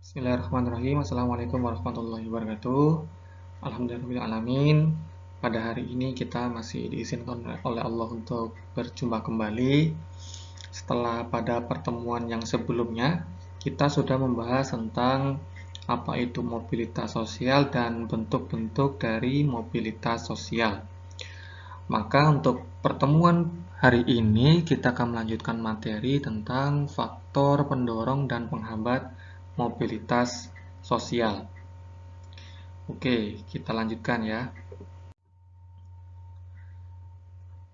Bismillahirrahmanirrahim. Assalamualaikum warahmatullahi wabarakatuh. Alhamdulillahirrahmanirrahim. Pada hari ini kita masih diizinkan oleh Allah untuk berjumpa kembali. Setelah pada pertemuan yang sebelumnya, kita sudah membahas tentang apa itu mobilitas sosial dan bentuk-bentuk dari mobilitas sosial. Maka untuk pertemuan hari ini kita akan melanjutkan materi tentang faktor pendorong dan penghambat mobilitas sosial. Oke, kita lanjutkan ya.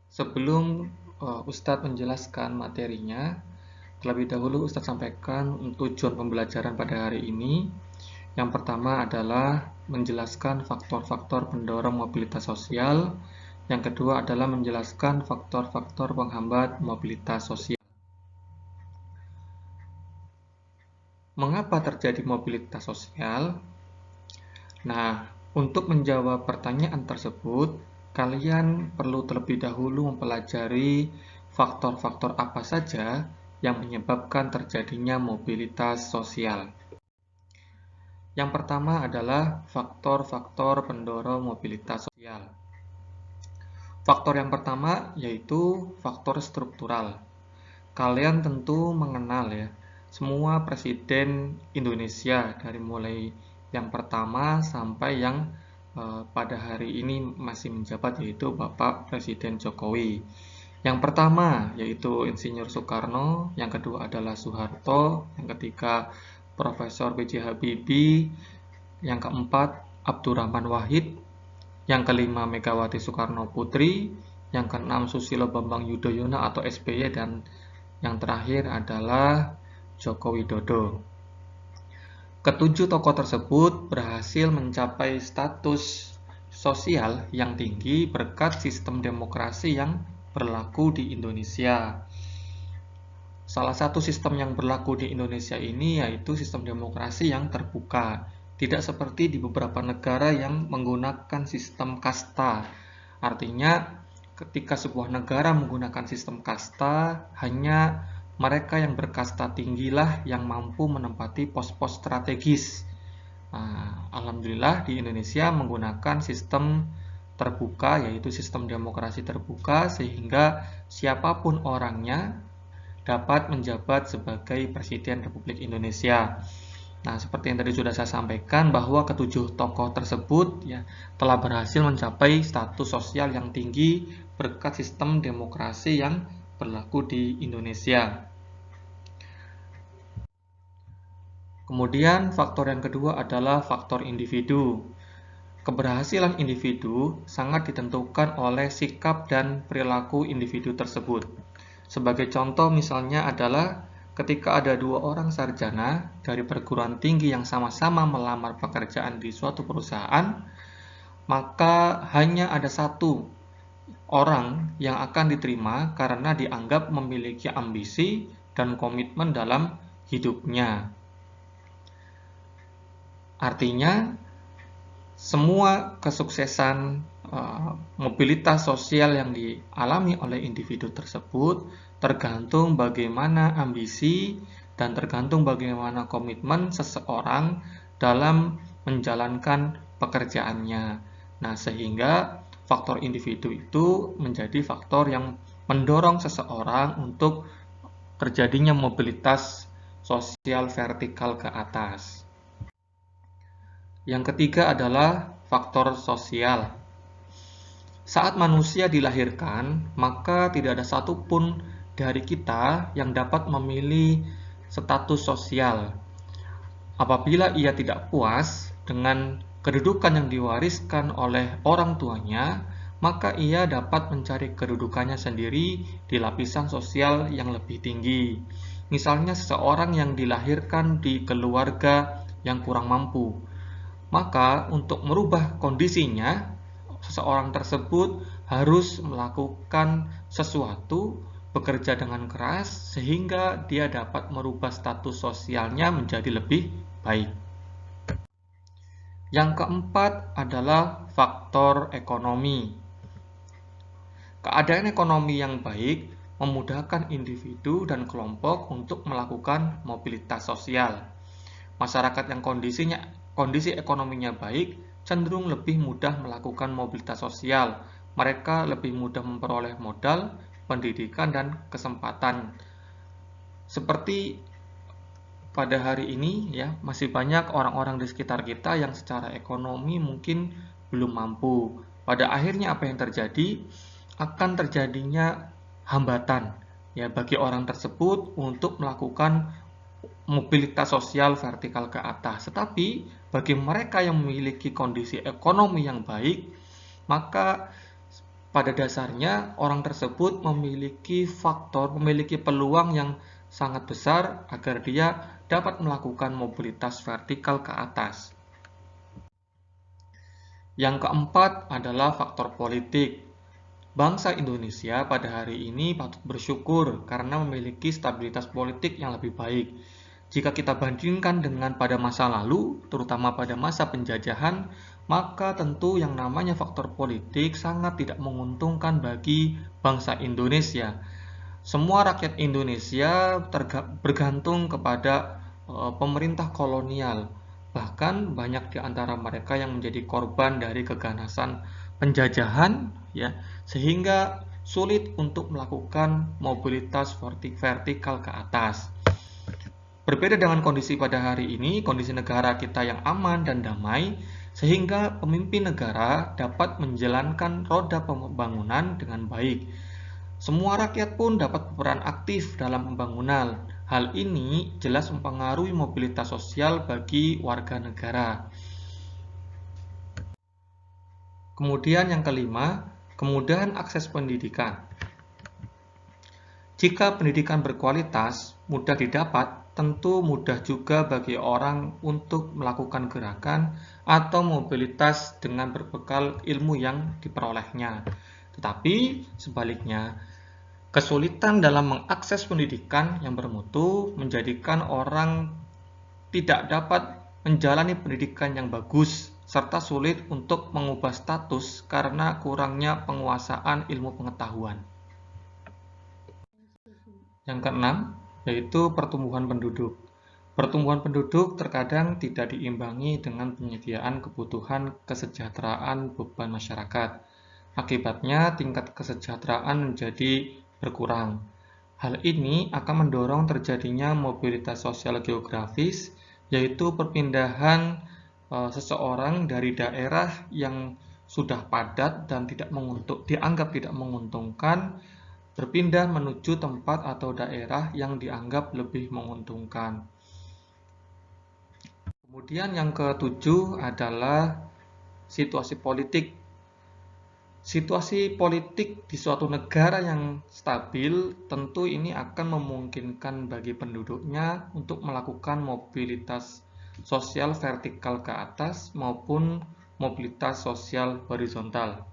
Sebelum Ustadz menjelaskan materinya, terlebih dahulu Ustadz sampaikan tujuan pembelajaran pada hari ini. Yang pertama adalah menjelaskan faktor-faktor pendorong mobilitas sosial. Yang kedua adalah menjelaskan faktor-faktor penghambat mobilitas sosial. Mengapa terjadi mobilitas sosial? Nah, untuk menjawab pertanyaan tersebut, kalian perlu terlebih dahulu mempelajari faktor-faktor apa saja yang menyebabkan terjadinya mobilitas sosial. Yang pertama adalah faktor-faktor pendorong mobilitas sosial. Faktor yang pertama yaitu faktor struktural. Kalian tentu mengenal ya, semua presiden Indonesia dari mulai yang pertama sampai yang pada hari ini masih menjabat, yaitu Bapak Presiden Jokowi. Yang pertama yaitu Insinyur Soekarno, yang kedua adalah Soeharto, yang ketiga Profesor B.J. Habibie, yang keempat Abdurrahman Wahid, yang kelima Megawati Soekarno Putri, yang keenam Susilo Bambang Yudhoyono atau SBY, dan yang terakhir adalah Joko Widodo. Ketujuh tokoh tersebut berhasil mencapai status sosial yang tinggi berkat sistem demokrasi yang berlaku di Indonesia. Salah satu sistem yang berlaku di Indonesia ini yaitu sistem demokrasi yang terbuka. Tidak seperti di beberapa negara yang menggunakan sistem kasta. Artinya, ketika sebuah negara menggunakan sistem kasta, hanya mereka yang berkasta tinggilah yang mampu menempati pos-pos strategis. Alhamdulillah di Indonesia menggunakan sistem terbuka, yaitu sistem demokrasi terbuka, sehingga siapapun orangnya dapat menjabat sebagai Presiden Republik Indonesia. Nah, seperti yang tadi sudah saya sampaikan bahwa ketujuh tokoh tersebut ya telah berhasil mencapai status sosial yang tinggi berkat sistem demokrasi yang berlaku di Indonesia. Kemudian faktor yang kedua adalah faktor individu. Keberhasilan individu sangat ditentukan oleh sikap dan perilaku individu tersebut. Sebagai contoh misalnya adalah ketika ada dua orang sarjana dari perguruan tinggi yang sama-sama melamar pekerjaan di suatu perusahaan, maka hanya ada satu orang yang akan diterima karena dianggap memiliki ambisi dan komitmen dalam hidupnya. Artinya, semua kesuksesan mobilitas sosial yang dialami oleh individu tersebut tergantung bagaimana ambisi dan tergantung bagaimana komitmen seseorang dalam menjalankan pekerjaannya. Nah, sehingga faktor individu itu menjadi faktor yang mendorong seseorang untuk terjadinya mobilitas sosial vertikal ke atas. Yang ketiga adalah faktor sosial. Saat manusia dilahirkan, maka tidak ada satupun dari kita yang dapat memilih status sosial. Apabila ia tidak puas dengan kedudukan yang diwariskan oleh orang tuanya, maka ia dapat mencari kedudukannya sendiri di lapisan sosial yang lebih tinggi. Misalnya seseorang yang dilahirkan di keluarga yang kurang mampu, maka untuk merubah kondisinya, seseorang tersebut harus melakukan sesuatu, bekerja dengan keras, sehingga dia dapat merubah status sosialnya menjadi lebih baik. Yang keempat adalah faktor ekonomi. Keadaan ekonomi yang baik memudahkan individu dan kelompok untuk melakukan mobilitas sosial. Masyarakat yang kondisi ekonominya baik cenderung lebih mudah melakukan mobilitas sosial. Mereka lebih mudah memperoleh modal, pendidikan, dan kesempatan. Seperti pada hari ini ya, masih banyak orang-orang di sekitar kita yang secara ekonomi mungkin belum mampu. Pada akhirnya apa yang terjadi? Akan terjadinya hambatan ya bagi orang tersebut untuk melakukan mobilitas sosial vertikal ke atas. Tetapi bagi mereka yang memiliki kondisi ekonomi yang baik, maka pada dasarnya orang tersebut memiliki peluang yang sangat besar agar dia dapat melakukan mobilitas vertikal ke atas. Yang keempat adalah faktor politik. Bangsa Indonesia pada hari ini patut bersyukur karena memiliki stabilitas politik yang lebih baik. Jika kita bandingkan dengan pada masa lalu, terutama pada masa penjajahan, maka tentu yang namanya faktor politik sangat tidak menguntungkan bagi bangsa Indonesia. Semua rakyat Indonesia bergantung kepada pemerintah kolonial. Bahkan banyak di antara mereka yang menjadi korban dari keganasan penjajahan, ya, sehingga sulit untuk melakukan mobilitas vertikal ke atas. Berbeda dengan kondisi pada hari ini, kondisi negara kita yang aman dan damai, sehingga pemimpin negara dapat menjalankan roda pembangunan dengan baik. Semua rakyat pun dapat berperan aktif dalam pembangunan. Hal ini jelas mempengaruhi mobilitas sosial bagi warga negara. Kemudian yang kelima, kemudahan akses pendidikan. Jika pendidikan berkualitas, mudah didapat, tentu mudah juga bagi orang untuk melakukan gerakan atau mobilitas dengan berbekal ilmu yang diperolehnya. Tetapi sebaliknya, kesulitan dalam mengakses pendidikan yang bermutu menjadikan orang tidak dapat menjalani pendidikan yang bagus serta sulit untuk mengubah status karena kurangnya penguasaan ilmu pengetahuan. Yang keenam, yaitu pertumbuhan penduduk. Pertumbuhan penduduk terkadang tidak diimbangi dengan penyediaan kebutuhan kesejahteraan beban masyarakat. Akibatnya, tingkat kesejahteraan menjadi berkurang. Hal ini akan mendorong terjadinya mobilitas sosial geografis, yaitu perpindahan seseorang dari daerah yang sudah padat dan dianggap tidak menguntungkan, berpindah menuju tempat atau daerah yang dianggap lebih menguntungkan. Kemudian yang ketujuh adalah situasi politik. Situasi politik di suatu negara yang stabil tentu ini akan memungkinkan bagi penduduknya untuk melakukan mobilitas sosial vertikal ke atas maupun mobilitas sosial horizontal.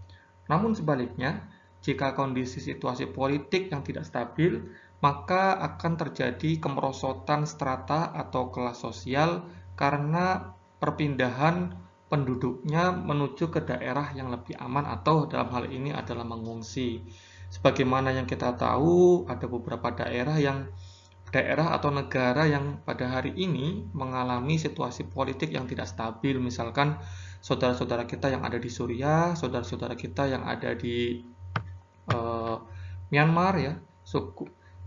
Namun sebaliknya, jika kondisi situasi politik yang tidak stabil, maka akan terjadi kemerosotan strata atau kelas sosial karena perpindahan penduduknya menuju ke daerah yang lebih aman atau dalam hal ini adalah mengungsi. Sebagaimana yang kita tahu, ada beberapa daerah atau negara yang pada hari ini mengalami situasi politik yang tidak stabil. Misalkan saudara-saudara kita yang ada di Suriah, saudara-saudara kita yang ada di Myanmar ya,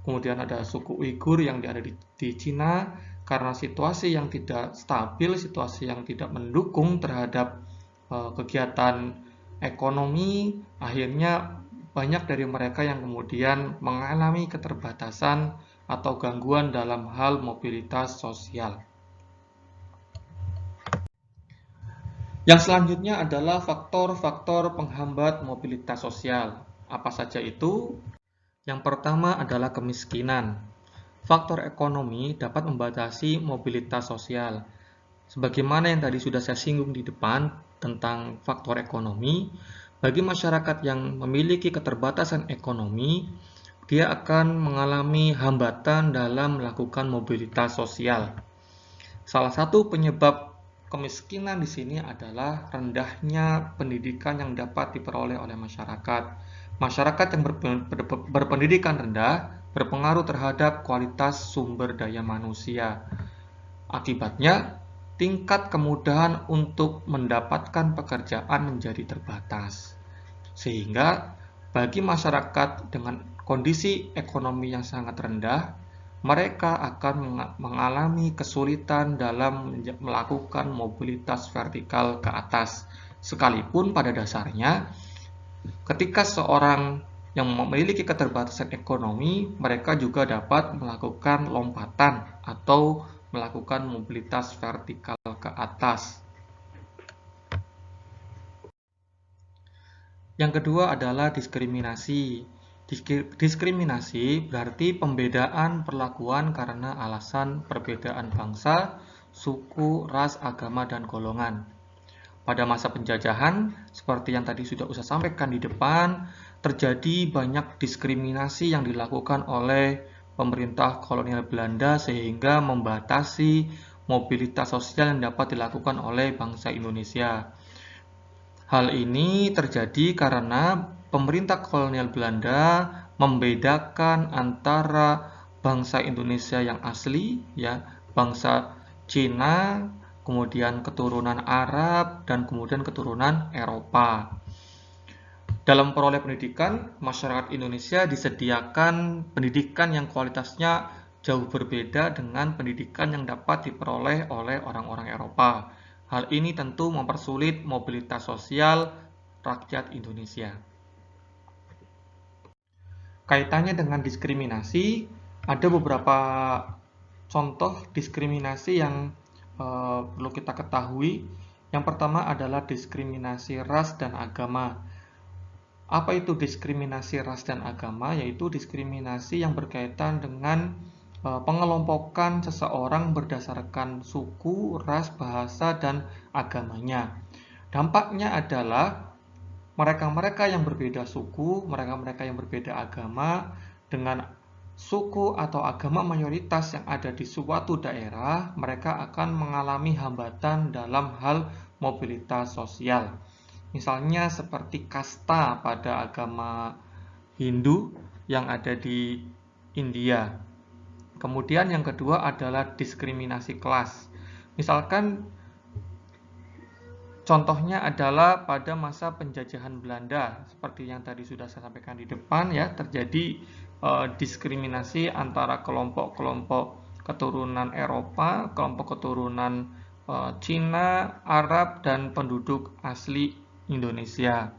kemudian ada suku Uighur yang ada di Cina. Karena situasi yang tidak stabil, situasi yang tidak mendukung terhadap kegiatan ekonomi, akhirnya banyak dari mereka yang kemudian mengalami keterbatasan atau gangguan dalam hal mobilitas sosial. Yang selanjutnya adalah faktor-faktor penghambat mobilitas sosial. Apa saja itu? Yang pertama adalah kemiskinan. Faktor ekonomi dapat membatasi mobilitas sosial. Sebagaimana yang tadi sudah saya singgung di depan tentang faktor ekonomi, bagi masyarakat yang memiliki keterbatasan ekonomi, dia akan mengalami hambatan dalam melakukan mobilitas sosial. Salah satu penyebab kemiskinan di sini adalah rendahnya pendidikan yang dapat diperoleh oleh masyarakat. Masyarakat yang berpendidikan rendah berpengaruh terhadap kualitas sumber daya manusia. Akibatnya, tingkat kemudahan untuk mendapatkan pekerjaan menjadi terbatas. Sehingga bagi masyarakat dengan kondisi ekonomi yang sangat rendah, mereka akan mengalami kesulitan dalam melakukan mobilitas vertikal ke atas. Sekalipun pada dasarnya, ketika seorang yang memiliki keterbatasan ekonomi, mereka juga dapat melakukan lompatan atau melakukan mobilitas vertikal ke atas. Yang kedua adalah diskriminasi. Diskriminasi berarti pembedaan perlakuan karena alasan perbedaan bangsa, suku, ras, agama, dan golongan. Pada masa penjajahan, seperti yang tadi sudah saya sampaikan di depan, terjadi banyak diskriminasi yang dilakukan oleh pemerintah kolonial Belanda sehingga membatasi mobilitas sosial yang dapat dilakukan oleh bangsa Indonesia. Hal ini terjadi karena pemerintah kolonial Belanda membedakan antara bangsa Indonesia yang asli, ya, bangsa Cina, kemudian keturunan Arab, dan kemudian keturunan Eropa. Dalam peroleh pendidikan, masyarakat Indonesia disediakan pendidikan yang kualitasnya jauh berbeda dengan pendidikan yang dapat diperoleh oleh orang-orang Eropa. Hal ini tentu mempersulit mobilitas sosial rakyat Indonesia. Kaitannya dengan diskriminasi, ada beberapa contoh diskriminasi yang perlu kita ketahui. Yang pertama adalah diskriminasi ras dan agama. Apa itu diskriminasi ras dan agama? Yaitu diskriminasi yang berkaitan dengan pengelompokan seseorang berdasarkan suku, ras, bahasa, dan agamanya. Dampaknya adalah mereka-mereka yang berbeda suku, mereka-mereka yang berbeda agama, dengan suku atau agama mayoritas yang ada di suatu daerah, mereka akan mengalami hambatan dalam hal mobilitas sosial. Misalnya seperti kasta pada agama Hindu yang ada di India. Kemudian yang kedua adalah diskriminasi kelas. Misalkan contohnya adalah pada masa penjajahan Belanda, seperti yang tadi sudah saya sampaikan di depan, ya, terjadi diskriminasi antara kelompok-kelompok keturunan Eropa, kelompok keturunan Cina, Arab, dan penduduk asli Indonesia.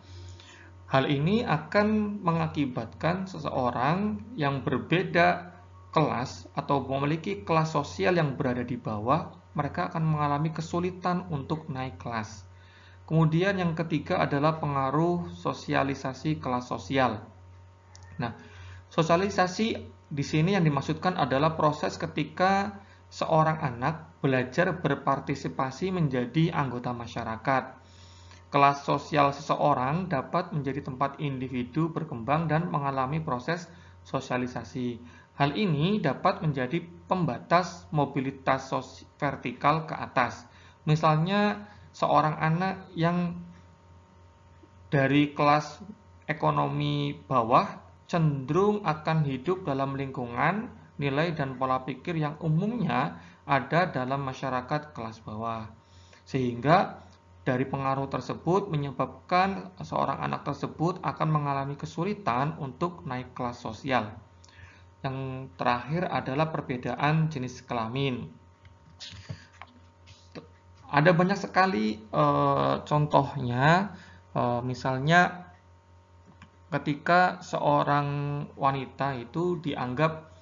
Hal ini akan mengakibatkan seseorang yang berbeda kelas atau memiliki kelas sosial yang berada di bawah, mereka akan mengalami kesulitan untuk naik kelas. Kemudian yang ketiga adalah pengaruh sosialisasi kelas sosial. Nah, sosialisasi di sini yang dimaksudkan adalah proses ketika seorang anak belajar berpartisipasi menjadi anggota masyarakat. Kelas sosial seseorang dapat menjadi tempat individu berkembang dan mengalami proses sosialisasi. Hal ini dapat menjadi pembatas mobilitas vertikal ke atas. Misalnya, seorang anak yang dari kelas ekonomi bawah cenderung akan hidup dalam lingkungan, nilai, dan pola pikir yang umumnya ada dalam masyarakat kelas bawah. Sehingga dari pengaruh tersebut menyebabkan seorang anak tersebut akan mengalami kesulitan untuk naik kelas sosial. Yang terakhir adalah perbedaan jenis kelamin. Ada banyak sekali contohnya, misalnya ketika seorang wanita itu dianggap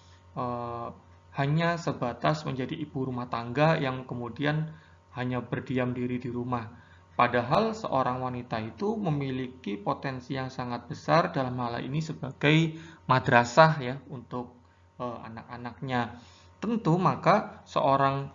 hanya sebatas menjadi ibu rumah tangga yang kemudian hanya berdiam diri di rumah. Padahal seorang wanita itu memiliki potensi yang sangat besar dalam hal ini sebagai madrasah, ya, untuk anak-anaknya. Tentu maka seorang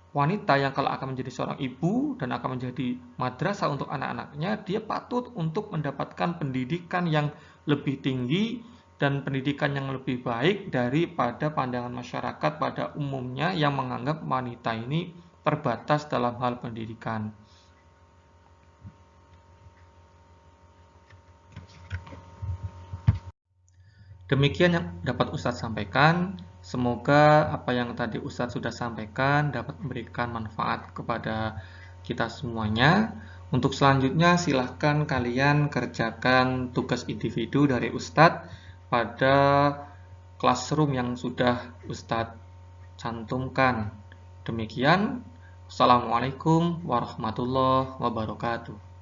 wanita yang kalau akan menjadi seorang ibu dan akan menjadi madrasah untuk anak-anaknya, dia patut untuk mendapatkan pendidikan yang lebih tinggi dan pendidikan yang lebih baik daripada pandangan masyarakat pada umumnya yang menganggap wanita ini terbatas dalam hal pendidikan. Demikian yang dapat Ustadz sampaikan. Semoga apa yang tadi Ustadz sudah sampaikan dapat memberikan manfaat kepada kita semuanya. Untuk selanjutnya silahkan kalian kerjakan tugas individu dari Ustadz pada classroom yang sudah Ustadz cantumkan. Demikian, Assalamualaikum warahmatullahi wabarakatuh.